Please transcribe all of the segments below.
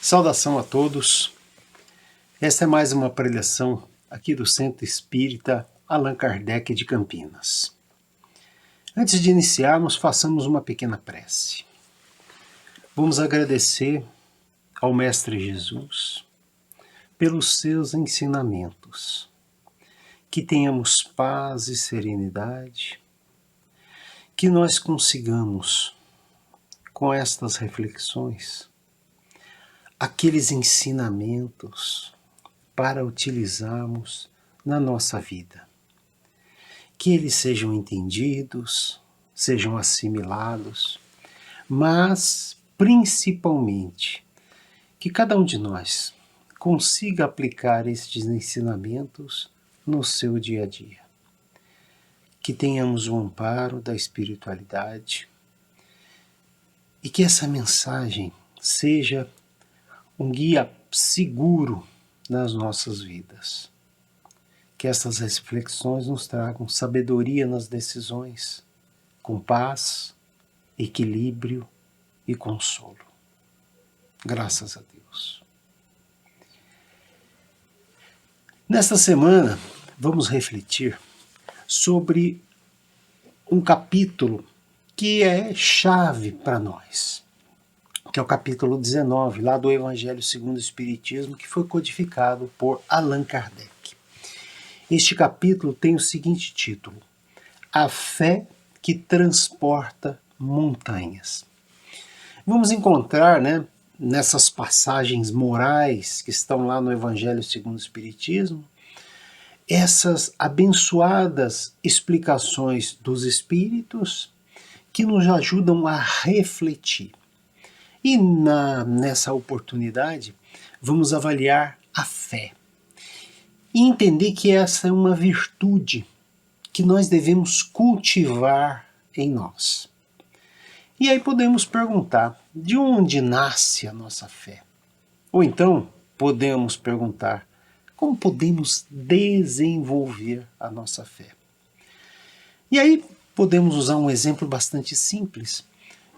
Saudação a todos. Esta é mais uma preleção aqui do Centro Espírita Allan Kardec de Campinas. Antes de iniciarmos, façamos uma pequena prece. Vamos agradecer ao Mestre Jesus pelos seus ensinamentos. Que tenhamos paz e serenidade, que nós consigamos, com estas reflexões, aqueles ensinamentos para utilizarmos na nossa vida. Que eles sejam entendidos, sejam assimilados, mas principalmente que cada um de nós consiga aplicar estes ensinamentos no seu dia a dia. Que tenhamos o amparo da espiritualidade e que essa mensagem seja um guia seguro nas nossas vidas. Que essas reflexões nos tragam sabedoria nas decisões, com paz, equilíbrio e consolo. Graças a Deus. Nesta semana, vamos refletir sobre um capítulo que é chave para nós, que é o capítulo 19, lá do Evangelho segundo o Espiritismo, que foi codificado por Allan Kardec. Este capítulo tem o seguinte título: A fé que transporta montanhas. Vamos encontrar, nessas passagens morais que estão lá no Evangelho segundo o Espiritismo, essas abençoadas explicações dos Espíritos que nos ajudam a refletir. E nessa oportunidade, vamos avaliar a fé. E entender que essa é uma virtude que nós devemos cultivar em nós. E aí podemos perguntar, de onde nasce a nossa fé? Ou então, podemos perguntar, como podemos desenvolver a nossa fé? E aí podemos usar um exemplo bastante simples,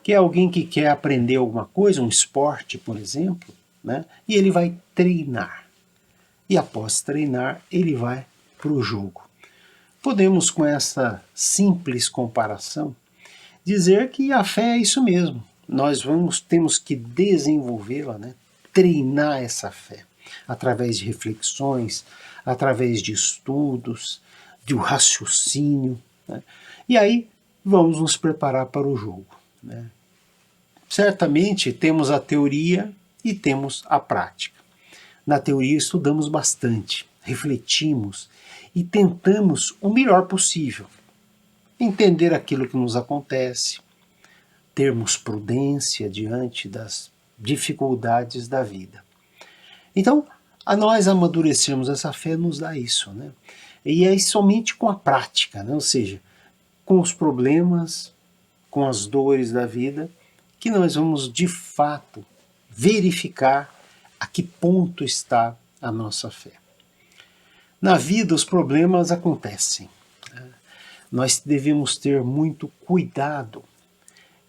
que é alguém que quer aprender alguma coisa, um esporte, por exemplo, e ele vai treinar. E após treinar, ele vai para o jogo. Podemos, com essa simples comparação, dizer que a fé é isso mesmo. Nós temos que desenvolvê-la, treinar essa fé, através de reflexões, através de estudos, de um raciocínio. E aí vamos nos preparar para o jogo. Certamente temos a teoria e temos a prática. Na teoria estudamos bastante, refletimos e tentamos o melhor possível entender aquilo que nos acontece, termos prudência diante das dificuldades da vida. Então, a nós amadurecermos essa fé nos dá isso, E é somente com a prática, ou seja, com os problemas, com as dores da vida, que nós vamos de fato verificar a que ponto está a nossa fé. Na vida os problemas acontecem. Nós devemos ter muito cuidado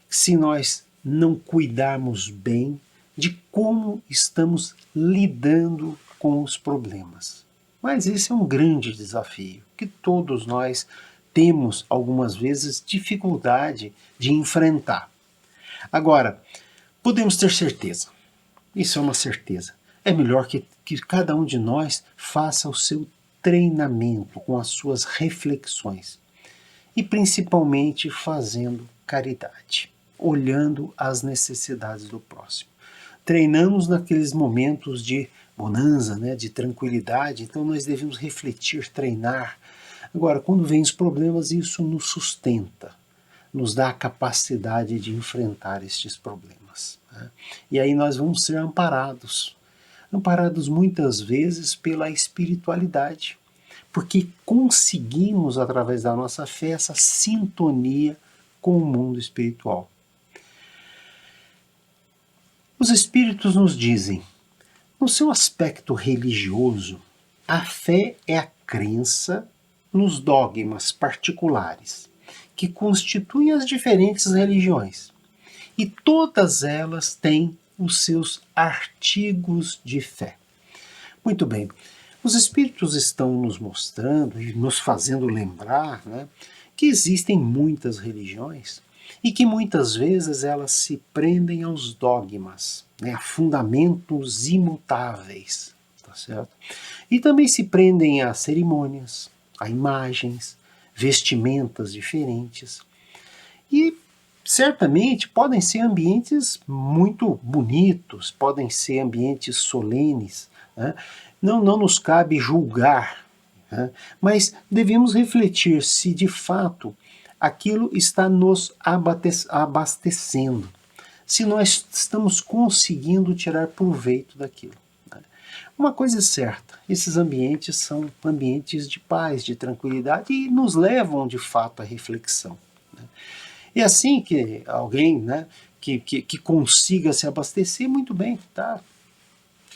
se nós não cuidarmos bem de como estamos lidando com os problemas. Mas esse é um grande desafio que todos nós temos algumas vezes dificuldade de enfrentar. Agora, podemos ter certeza, isso é uma certeza, é melhor que cada um de nós faça o seu treinamento com as suas reflexões e principalmente fazendo caridade, olhando as necessidades do próximo. Treinamos naqueles momentos de bonança, de tranquilidade, então nós devemos refletir, treinar. Agora, quando vem os problemas, isso nos sustenta, nos dá a capacidade de enfrentar estes problemas. E aí nós vamos ser amparados muitas vezes pela espiritualidade, porque conseguimos, através da nossa fé, essa sintonia com o mundo espiritual. Os Espíritos nos dizem, no seu aspecto religioso, a fé é a crença nos dogmas particulares que constituem as diferentes religiões. E todas elas têm os seus artigos de fé. Muito bem, os Espíritos estão nos mostrando e nos fazendo lembrar, né, que existem muitas religiões e que muitas vezes elas se prendem aos dogmas, né, a fundamentos imutáveis, tá certo? E também se prendem a cerimônias, a imagens, vestimentas diferentes. E certamente podem ser ambientes muito bonitos, podem ser ambientes solenes, né? Não nos cabe julgar, né? Mas devemos refletir se de fato aquilo está nos abastecendo, se nós estamos conseguindo tirar proveito daquilo. Né? Uma coisa é certa, esses ambientes são ambientes de paz, de tranquilidade e nos levam de fato à reflexão. Né? E assim que alguém, né, que consiga se abastecer, muito bem, tá?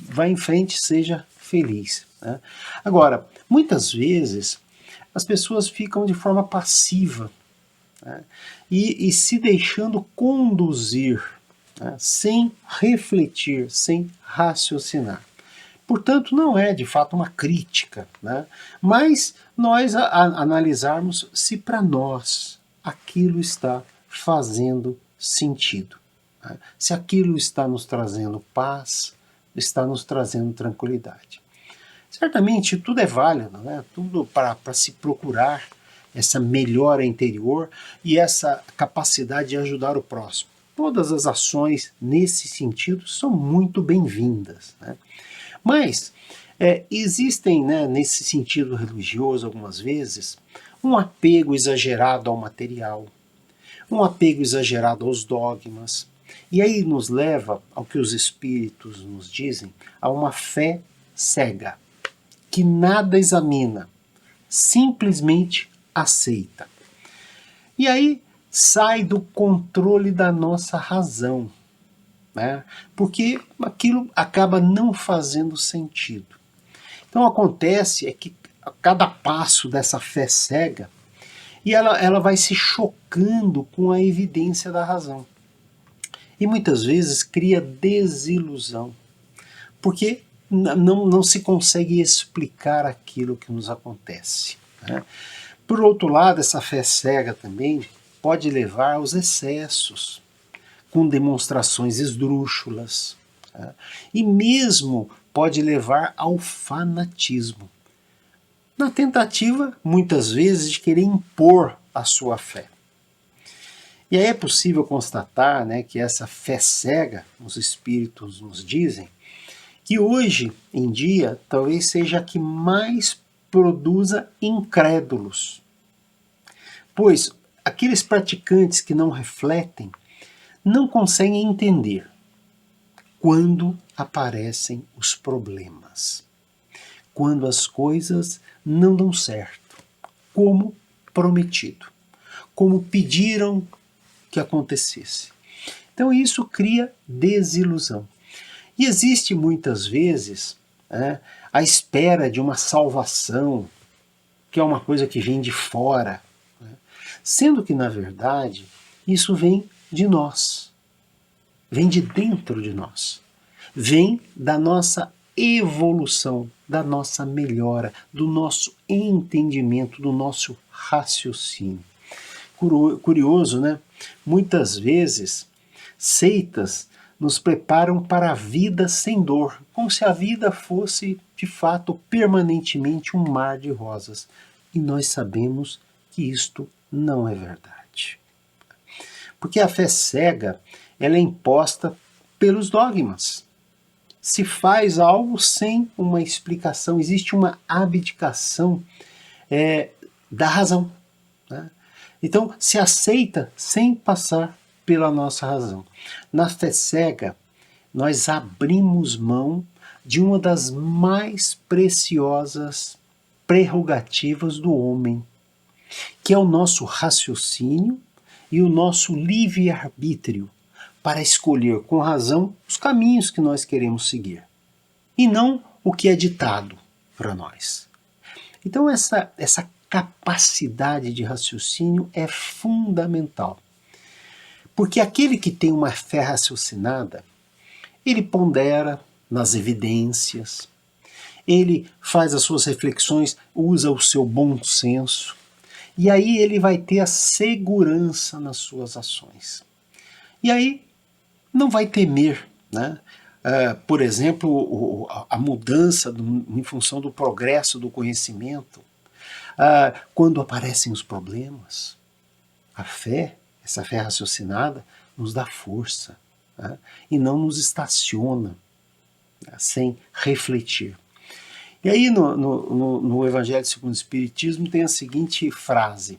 Vai em frente, seja feliz. Né? Agora, muitas vezes as pessoas ficam de forma passiva, né, e se deixando conduzir, né, sem refletir, sem raciocinar. Portanto, não é de fato uma crítica, né, mas nós analisarmos se para nós aquilo está fazendo sentido, né, se aquilo está nos trazendo paz, está nos trazendo tranquilidade. Certamente tudo é válido, né? Tudo para se procurar essa melhora interior e essa capacidade de ajudar o próximo. Todas as ações nesse sentido são muito bem-vindas. Né? Mas existem, né, nesse sentido religioso, algumas vezes, um apego exagerado ao material, um apego exagerado aos dogmas. E aí nos leva ao que os espíritos nos dizem, a uma fé cega, que nada examina, simplesmente aceita. E aí sai do controle da nossa razão, né? Porque aquilo acaba não fazendo sentido. Então acontece é que a cada passo dessa fé cega, e ela vai se chocando com a evidência da razão. E muitas vezes cria desilusão, porque não se consegue explicar aquilo que nos acontece. Né? Por outro lado, essa fé cega também pode levar aos excessos, com demonstrações esdrúxulas, né? E mesmo pode levar ao fanatismo, na tentativa, muitas vezes, de querer impor a sua fé. E aí é possível constatar, né, que essa fé cega, os espíritos nos dizem, que hoje em dia talvez seja a que mais produza incrédulos. Pois aqueles praticantes que não refletem não conseguem entender quando aparecem os problemas, quando as coisas não dão certo, como prometido, como pediram que acontecesse. Então isso cria desilusão. E existe muitas vezes, né, a espera de uma salvação, que é uma coisa que vem de fora, né, sendo que, na verdade, isso vem de nós, vem de dentro de nós, vem da nossa evolução, da nossa melhora, do nosso entendimento, do nosso raciocínio. Curioso, né? Muitas vezes, seitas nos preparam para a vida sem dor, como se a vida fosse, de fato, permanentemente um mar de rosas. E nós sabemos que isto não é verdade. Porque a fé cega, ela é imposta pelos dogmas. Se faz algo sem uma explicação, existe uma abdicação da razão. Né? Então, se aceita sem passar pela nossa razão. Na fé cega, nós abrimos mão de uma das mais preciosas prerrogativas do homem, que é o nosso raciocínio e o nosso livre-arbítrio para escolher com razão os caminhos que nós queremos seguir, e não o que é ditado para nós. Então essa capacidade de raciocínio é fundamental. Porque aquele que tem uma fé raciocinada, Ele pondera nas evidências, ele faz as suas reflexões, usa o seu bom senso, e aí ele vai ter a segurança nas suas ações. E aí não vai temer, né? Por exemplo, a mudança em função do progresso do conhecimento. Quando aparecem os problemas, a fé, essa fé raciocinada, nos dá força, né? E não nos estaciona, né, sem refletir. E aí no Evangelho segundo o Espiritismo tem a seguinte frase: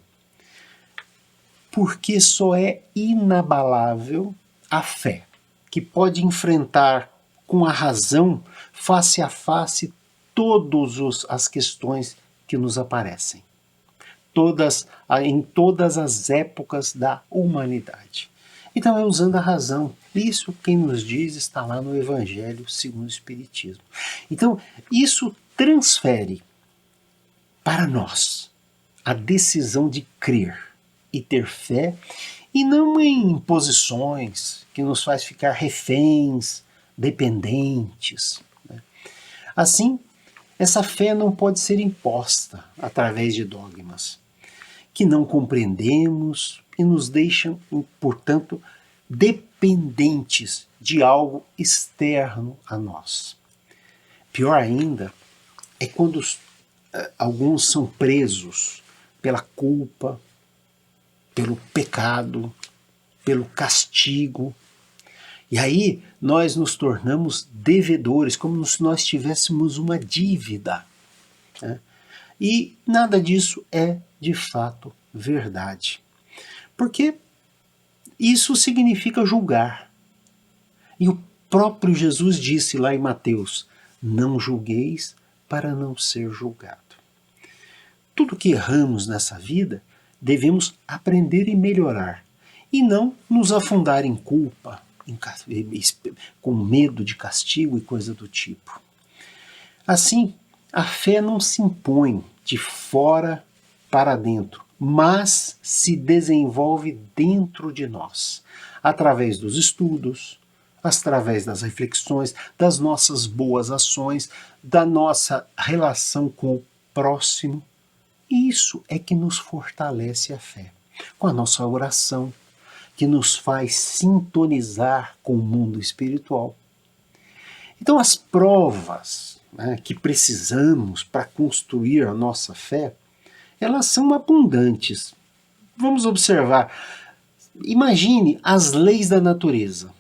porque só é inabalável a fé, que pode enfrentar com a razão, face a face, todas as questões que nos aparecem, em todas as épocas da humanidade. Então é usando a razão. Isso quem nos diz está lá no Evangelho segundo o Espiritismo. Então isso transfere para nós a decisão de crer e ter fé, e não em posições que nos faz ficar reféns, dependentes, né? Assim, essa fé não pode ser imposta através de dogmas que não compreendemos e nos deixam, portanto, dependentes de algo externo a nós. Pior ainda é quando alguns são presos pela culpa, pelo pecado, pelo castigo. E aí nós nos tornamos devedores, como se nós tivéssemos uma dívida, né? E nada disso é de fato verdade. Porque isso significa julgar. E o próprio Jesus disse lá em Mateus: não julgueis para não ser julgado. Tudo que erramos nessa vida devemos aprender e melhorar, e não nos afundar em culpa, com medo de castigo e coisa do tipo. Assim, a fé não se impõe de fora para dentro, mas se desenvolve dentro de nós, através dos estudos, através das reflexões, das nossas boas ações, da nossa relação com o próximo. Isso é que nos fortalece a fé, com a nossa oração, que nos faz sintonizar com o mundo espiritual. Então, as provas, né, que precisamos para construir a nossa fé, elas são abundantes. Vamos observar. Imagine as leis da natureza.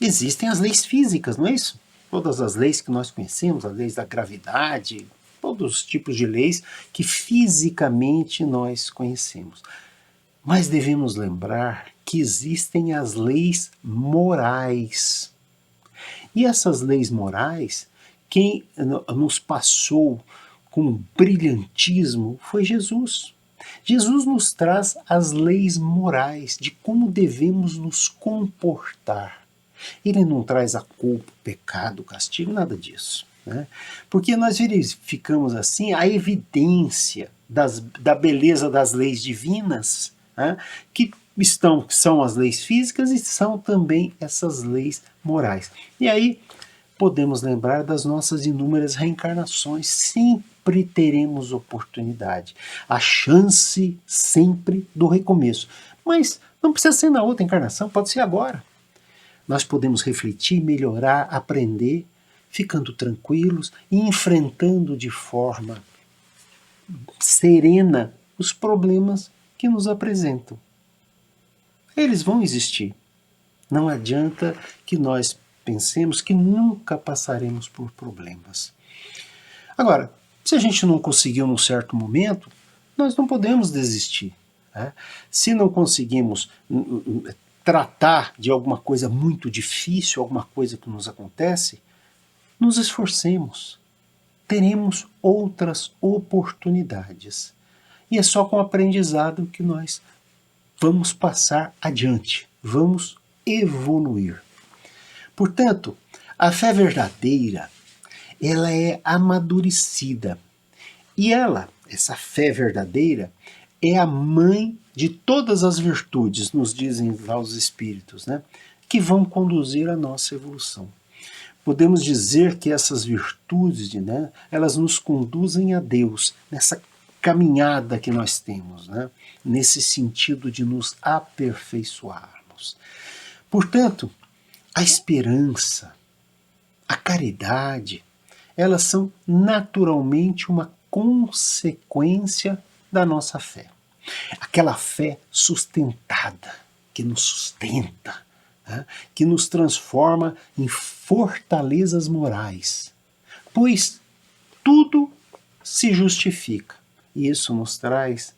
Existem as leis físicas, não é isso? Todas as leis que nós conhecemos, as leis da gravidade, todos os tipos de leis que fisicamente nós conhecemos. Mas devemos lembrar que existem as leis morais. E essas leis morais, quem nos passou com brilhantismo foi Jesus. Jesus nos traz as leis morais de como devemos nos comportar. Ele não traz a culpa, o pecado, o castigo, nada disso, né? Porque nós verificamos assim a evidência da beleza das leis divinas, né? Que são as leis físicas e são também essas leis morais. E aí podemos lembrar das nossas inúmeras reencarnações. Sempre teremos oportunidade, a chance sempre do recomeço. Mas não precisa ser na outra encarnação, pode ser agora. Nós podemos refletir, melhorar, aprender, ficando tranquilos e enfrentando de forma serena os problemas que nos apresentam. Eles vão existir. Não adianta que nós pensemos que nunca passaremos por problemas. Agora, se a gente não conseguiu num certo momento, nós não podemos desistir, né? Se não conseguimos tratar de alguma coisa muito difícil, alguma coisa que nos acontece, nos esforcemos. Teremos outras oportunidades. E é só com o aprendizado que nós vamos passar adiante, vamos evoluir. Portanto, a fé verdadeira, ela é amadurecida. E essa fé verdadeira, é a mãe de todas as virtudes, nos dizem lá os espíritos, né? que vão conduzir a nossa evolução. Podemos dizer que essas virtudes, né, elas nos conduzem a Deus, nessa caminhada que nós temos, né, nesse sentido de nos aperfeiçoarmos. Portanto, a esperança, a caridade, elas são naturalmente uma consequência da nossa fé. Aquela fé sustentada, que nos sustenta, né? Que nos transforma em fortalezas morais. Pois tudo se justifica. E isso nos traz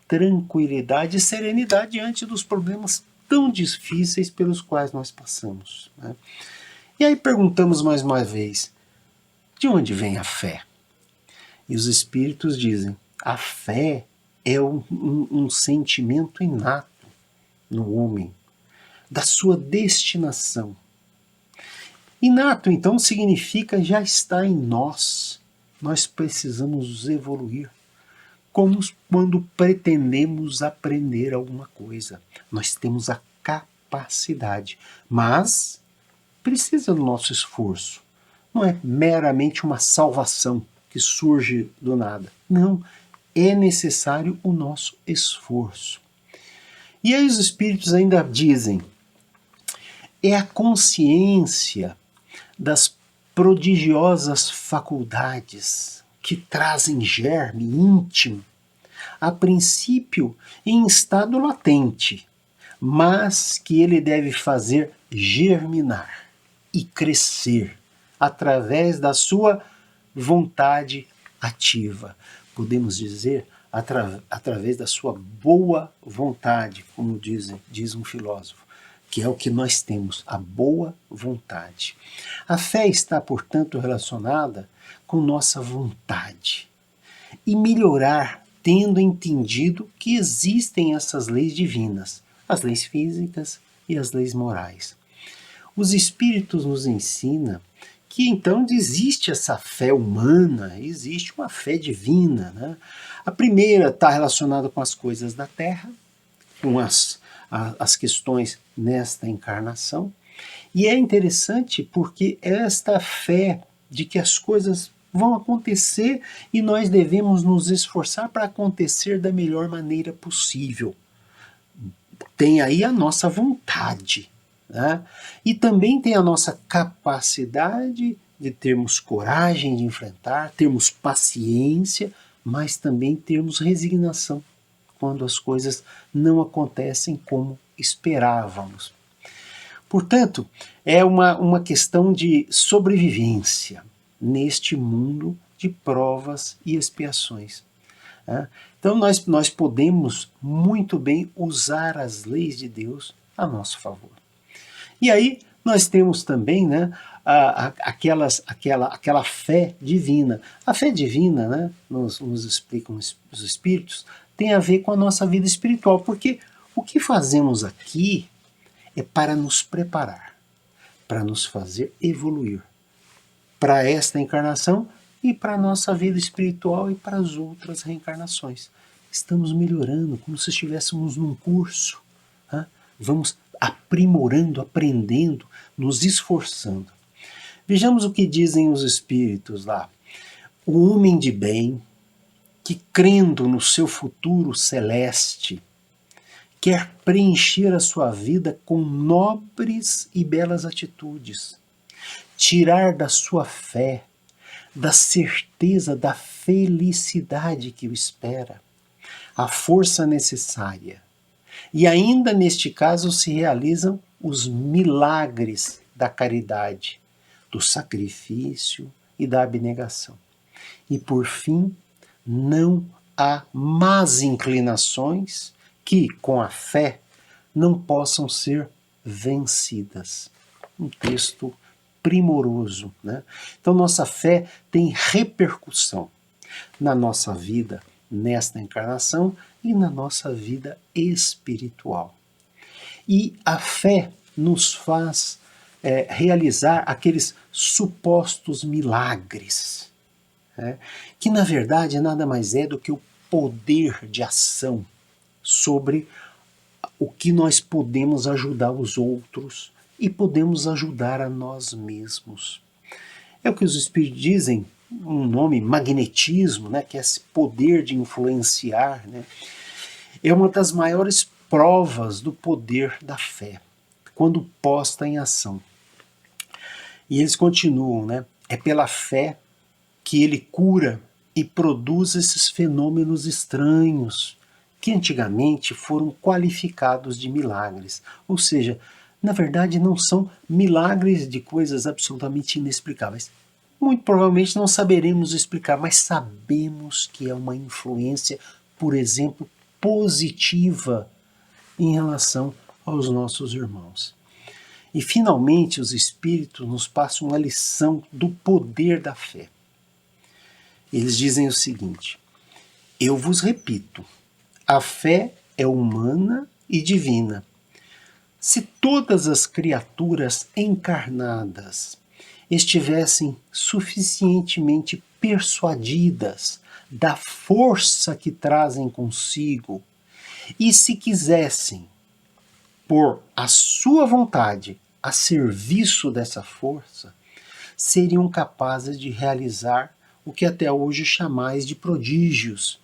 tranquilidade e serenidade diante dos problemas tão difíceis pelos quais nós passamos, né? E aí perguntamos mais uma vez, de onde vem a fé? E os espíritos dizem, a fé é um sentimento inato no homem, da sua destinação. Inato, então, significa já está em nós. Nós precisamos evoluir. Como quando pretendemos aprender alguma coisa. Nós temos a capacidade, mas precisa do nosso esforço. Não é meramente uma salvação que surge do nada. Não, é necessário o nosso esforço. E aí os espíritos ainda dizem, é a consciência das prodigiosas faculdades que trazem germe íntimo, a princípio em estado latente, mas que ele deve fazer germinar e crescer através da sua vontade ativa. Podemos dizer, através da sua boa vontade, como diz um filósofo, que é o que nós temos, a boa vontade. A fé está, portanto, relacionada com nossa vontade. E melhorar tendo entendido que existem essas leis divinas, as leis físicas e as leis morais. Os espíritos nos ensinam que então existe essa fé humana, existe uma fé divina, né? A primeira está relacionada com as coisas da terra, com as questões nesta encarnação, e é interessante porque esta fé de que as coisas vão acontecer e nós devemos nos esforçar para acontecer da melhor maneira possível. Tem aí a nossa vontade, né? E também tem a nossa capacidade de termos coragem de enfrentar, termos paciência, mas também termos resignação quando as coisas não acontecem como esperávamos. Portanto, é uma questão de sobrevivência neste mundo de provas e expiações. Né? Então nós podemos muito bem usar as leis de Deus a nosso favor. E aí nós temos também, né, aquela fé divina. A fé divina, né, nos explicam os espíritos, tem a ver com a nossa vida espiritual, porque o que fazemos aqui é para nos preparar, para nos fazer evoluir para esta encarnação e para a nossa vida espiritual e para as outras reencarnações. Estamos melhorando, como se estivéssemos num curso. Né? Vamos aprimorando, aprendendo, nos esforçando. Vejamos o que dizem os espíritos lá. O homem de bem, que crendo no seu futuro celeste, quer preencher a sua vida com nobres e belas atitudes, tirar da sua fé, da certeza da felicidade que o espera, a força necessária. E ainda neste caso se realizam os milagres da caridade, do sacrifício e da abnegação. E por fim, não há más inclinações que, com a fé, não possam ser vencidas. Um texto primoroso, né? Então nossa fé tem repercussão na nossa vida, nesta encarnação e na nossa vida espiritual. E a fé nos faz realizar aqueles supostos milagres, né? Que na verdade nada mais é do que o poder de ação sobre o que nós podemos ajudar os outros e podemos ajudar a nós mesmos. É o que os espíritos dizem, um nome magnetismo, né, que é esse poder de influenciar, né, é uma das maiores provas do poder da fé, quando posta em ação. E eles continuam, né, é pela fé que ele cura e produz esses fenômenos estranhos, que antigamente foram qualificados de milagres. Ou seja, na verdade não são milagres de coisas absolutamente inexplicáveis. Muito provavelmente não saberemos explicar, mas sabemos que é uma influência, por exemplo, positiva em relação aos nossos irmãos. E finalmente os Espíritos nos passam uma lição do poder da fé. Eles dizem o seguinte: eu vos repito, a fé é humana e divina. Se todas as criaturas encarnadas estivessem suficientemente persuadidas da força que trazem consigo, e se quisessem pôr a sua vontade a serviço dessa força, seriam capazes de realizar o que até hoje chamais de prodígios,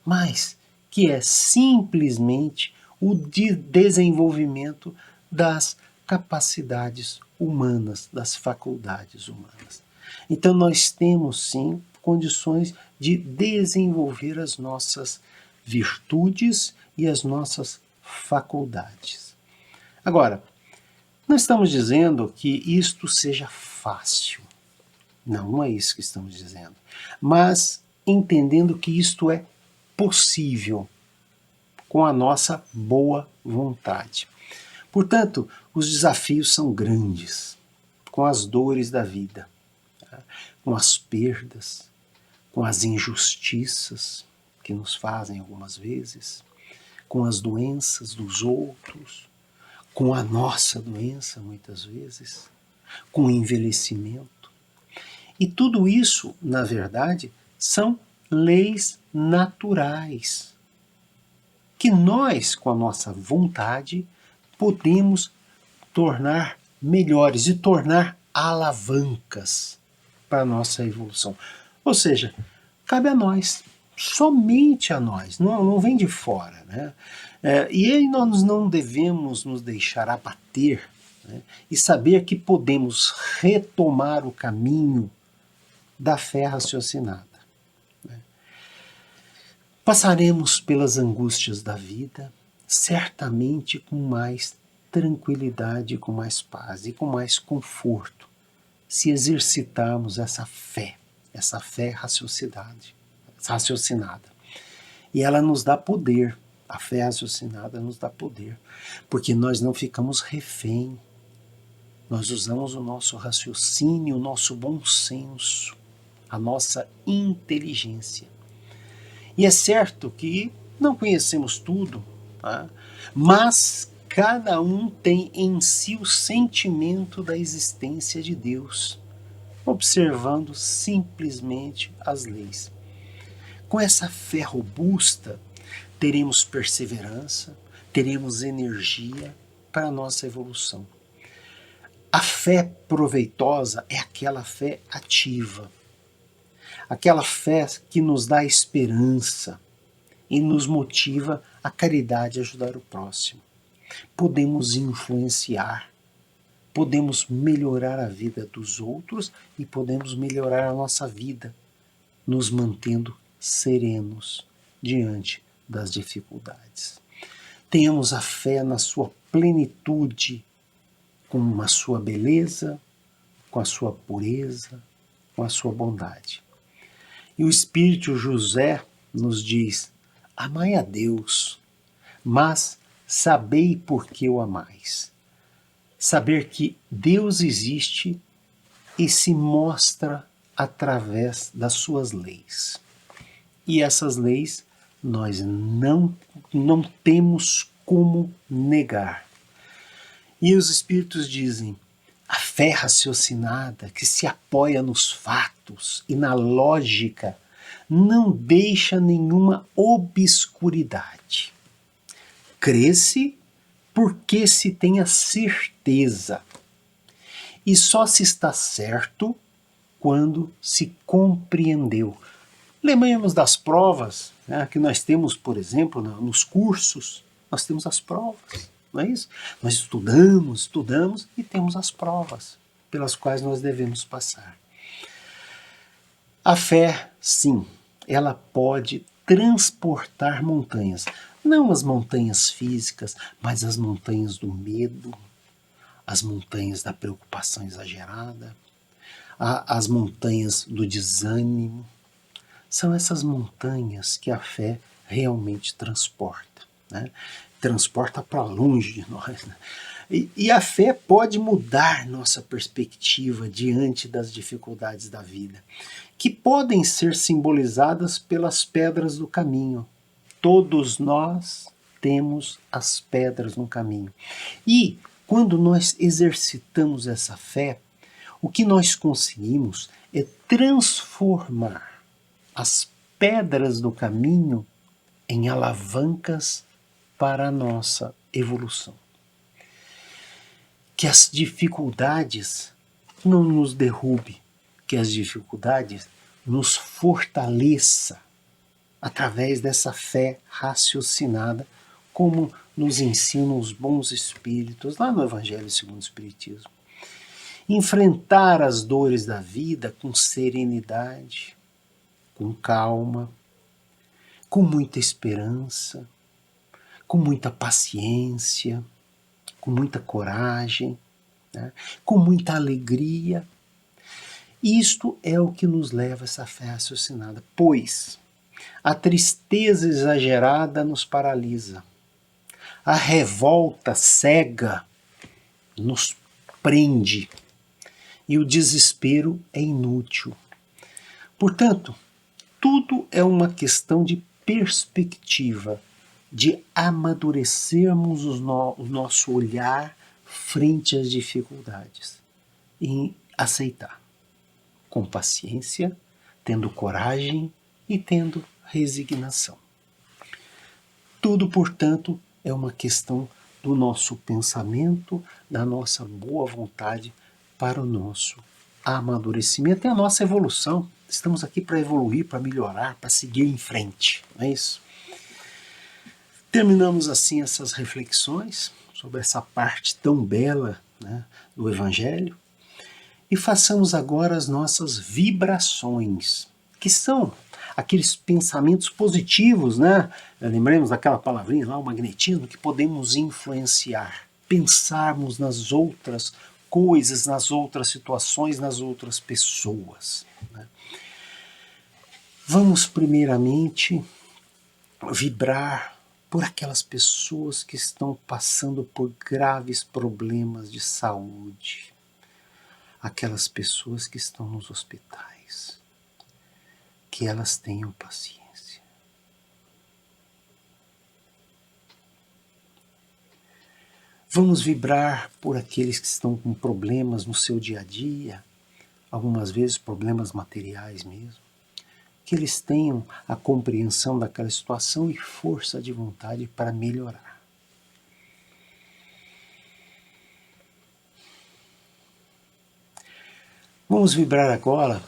mas que é simplesmente o desenvolvimento das capacidades humanas, das faculdades humanas. Então nós temos sim condições de desenvolver as nossas virtudes e as nossas faculdades. Agora, não estamos dizendo que isto seja fácil. Não é isso que estamos dizendo. Mas entendendo que isto é possível com a nossa boa vontade. Portanto, os desafios são grandes, com as dores da vida, com as perdas, com as injustiças que nos fazem algumas vezes, com as doenças dos outros, com a nossa doença muitas vezes, com o envelhecimento. E tudo isso, na verdade, são leis naturais que nós, com a nossa vontade, podemos tornar melhores e tornar alavancas para a nossa evolução. Ou seja, cabe a nós, somente a nós, não vem de fora. Né? E aí nós não devemos nos deixar abater, né? E saber que podemos retomar o caminho da fé raciocinada. Né? Passaremos pelas angústias da vida, certamente com mais tranquilidade, com mais paz e com mais conforto, se exercitarmos essa fé raciocinada. E ela nos dá poder, a fé raciocinada nos dá poder, porque nós não ficamos refém, nós usamos o nosso raciocínio, o nosso bom senso, a nossa inteligência. E é certo que não conhecemos tudo, tá? Mas cada um tem em si o sentimento da existência de Deus, observando simplesmente as leis. Com essa fé robusta, teremos perseverança, teremos energia para a nossa evolução. A fé proveitosa é aquela fé ativa, aquela fé que nos dá esperança e nos motiva a caridade, a ajudar o próximo. Podemos influenciar, podemos melhorar a vida dos outros e podemos melhorar a nossa vida, nos mantendo serenos diante das dificuldades. Tenhamos a fé na sua plenitude, com a sua beleza, com a sua pureza, com a sua bondade. E o Espírito José nos diz: amai a Deus, mas sabei por que o amais. Saber que Deus existe e se mostra através das suas leis. E essas leis nós não temos como negar. E os Espíritos dizem: a fé raciocinada, que se apoia nos fatos e na lógica, não deixa nenhuma obscuridade. Crê-se porque se tem a certeza E só se está certo quando se compreendeu. Lembremos das provas, né, que nós temos, por exemplo, nos cursos, nós temos as provas, não é isso? Nós estudamos e temos as provas pelas quais nós devemos passar. A fé, sim, ela pode transportar montanhas. Não as montanhas físicas, mas as montanhas do medo, as montanhas da preocupação exagerada, as montanhas do desânimo. São essas montanhas que a fé realmente transporta, né? Transporta para longe de nós. Né? E a fé pode mudar nossa perspectiva diante das dificuldades da vida, que podem ser simbolizadas pelas pedras do caminho. Todos nós temos as pedras no caminho. E quando nós exercitamos essa fé, o que nós conseguimos é transformar as pedras do caminho em alavancas para a nossa evolução. Que as dificuldades não nos derrube, que as dificuldades nos fortaleça através dessa fé raciocinada, como nos ensinam os bons espíritos lá no Evangelho segundo o Espiritismo. Enfrentar as dores da vida com serenidade, com calma, com muita esperança, com muita paciência, com muita coragem, né? Com muita alegria. Isto é o que nos leva a essa fé raciocinada, pois a tristeza exagerada nos paralisa, a revolta cega nos prende e o desespero é inútil. Portanto, tudo é uma questão de perspectiva, de amadurecermos o nosso olhar frente às dificuldades e aceitar, com paciência, tendo coragem e tendo resignação. Tudo, portanto, é uma questão do nosso pensamento, da nossa boa vontade para o nosso amadurecimento e a nossa evolução. Estamos aqui para evoluir, para melhorar, para seguir em frente, não é isso? Terminamos assim essas reflexões sobre essa parte tão bela, né, do Evangelho e façamos agora as nossas vibrações, que são aqueles pensamentos positivos, né? Lembremos daquela palavrinha lá, o magnetismo, que podemos influenciar, pensarmos nas outras coisas, nas outras situações, nas outras pessoas. Né? Vamos primeiramente vibrar por aquelas pessoas que estão passando por graves problemas de saúde, aquelas pessoas que estão nos hospitais, que elas tenham paciência. Vamos vibrar por aqueles que estão com problemas no seu dia a dia, algumas vezes problemas materiais mesmo, que eles tenham a compreensão daquela situação e força de vontade para melhorar. Vamos vibrar agora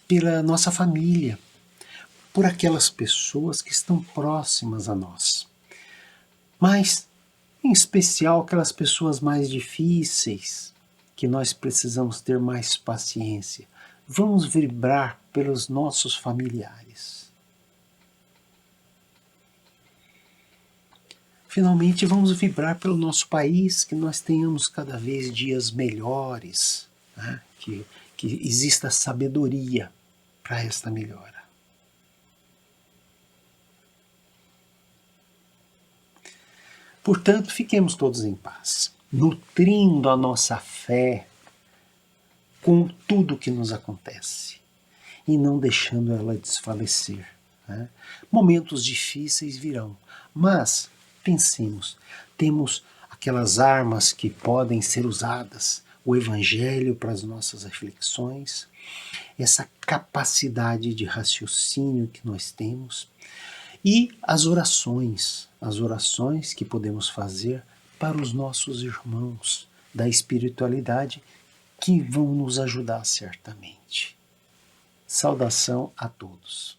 pela nossa família, por aquelas pessoas que estão próximas a nós, mas em especial aquelas pessoas mais difíceis, que nós precisamos ter mais paciência. Vamos vibrar pelos nossos familiares. Finalmente, vamos vibrar pelo nosso país, que nós tenhamos cada vez dias melhores, né? que exista sabedoria para esta melhora. Portanto, fiquemos todos em paz, nutrindo a nossa fé com tudo que nos acontece e não deixando ela desfalecer. Né? Momentos difíceis virão, mas pensemos, temos aquelas armas que podem ser usadas, o Evangelho para as nossas reflexões, essa capacidade de raciocínio que nós temos e as orações que podemos fazer para os nossos irmãos da espiritualidade que vão nos ajudar certamente. Saudação a todos.